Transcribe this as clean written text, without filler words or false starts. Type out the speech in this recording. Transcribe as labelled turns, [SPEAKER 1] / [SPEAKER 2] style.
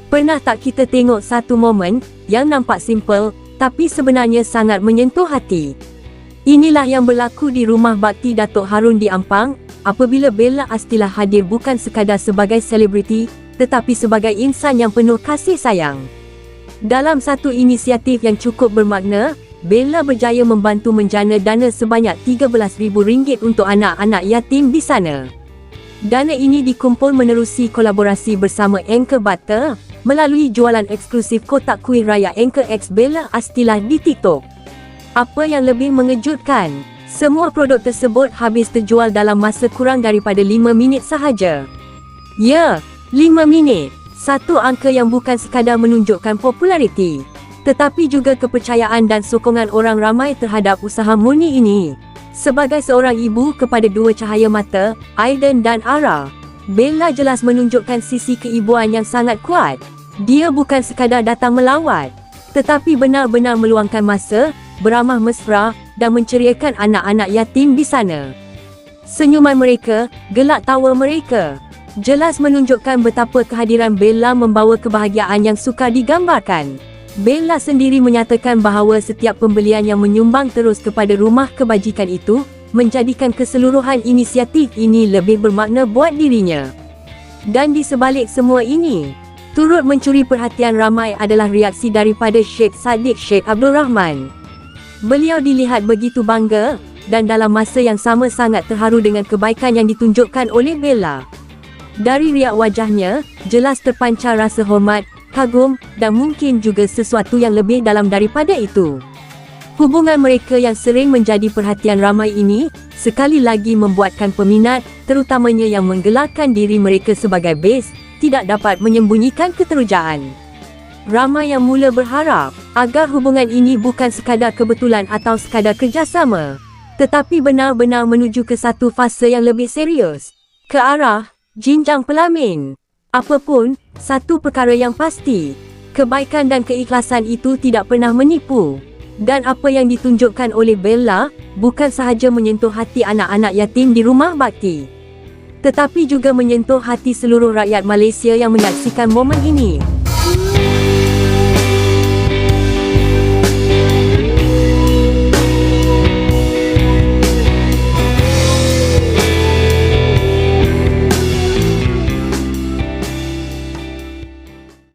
[SPEAKER 1] Pernah tak kita tengok satu momen yang nampak simple tapi sebenarnya sangat menyentuh hati? Inilah yang berlaku di rumah bakti Datuk Harun di Ampang apabila Bella Astilah hadir bukan sekadar sebagai selebriti tetapi sebagai insan yang penuh kasih sayang. Dalam satu inisiatif yang cukup bermakna, Bella berjaya membantu menjana dana sebanyak RM13,000 untuk anak-anak yatim di sana. Dana ini dikumpul menerusi kolaborasi bersama Anchor Butter melalui jualan eksklusif kotak kuih raya Anchor X Bella Astilah di TikTok. Apa yang lebih mengejutkan, semua produk tersebut habis terjual dalam masa kurang daripada 5 minit sahaja. Ya, 5 minit. Satu angka yang bukan sekadar menunjukkan populariti, tetapi juga kepercayaan dan sokongan orang ramai terhadap usaha murni ini. Sebagai seorang ibu kepada dua cahaya mata, Aiden dan Ara, Bella jelas menunjukkan sisi keibuan yang sangat kuat. Dia bukan sekadar datang melawat, tetapi benar-benar meluangkan masa, beramah mesra dan menceriakan anak-anak yatim di sana. Senyuman mereka, gelak tawa mereka, jelas menunjukkan betapa kehadiran Bella membawa kebahagiaan yang sukar digambarkan. Bella sendiri menyatakan bahawa setiap pembelian yang menyumbang terus kepada rumah kebajikan itu menjadikan keseluruhan inisiatif ini lebih bermakna buat dirinya. Dan di sebalik semua ini, turut mencuri perhatian ramai adalah reaksi daripada Sheikh Sadiq Sheikh Abdul Rahman. Beliau dilihat begitu bangga dan dalam masa yang sama sangat terharu dengan kebaikan yang ditunjukkan oleh Bella. Dari riak wajahnya, jelas terpancar rasa hormat, kagum dan mungkin juga sesuatu yang lebih dalam daripada itu. Hubungan mereka yang sering menjadi perhatian ramai ini, sekali lagi membuatkan peminat, terutamanya yang menggelarkan diri mereka sebagai base, tidak dapat menyembunyikan keterujaan. Ramai yang mula berharap agar hubungan ini bukan sekadar kebetulan atau sekadar kerjasama, tetapi benar-benar menuju ke satu fasa yang lebih serius, ke arah jenjang pelamin. Apapun, satu perkara yang pasti, kebaikan dan keikhlasan itu tidak pernah menipu. Dan apa yang ditunjukkan oleh Bella, bukan sahaja menyentuh hati anak-anak yatim di rumah bakti, tetapi juga menyentuh hati seluruh rakyat Malaysia yang menyaksikan momen ini.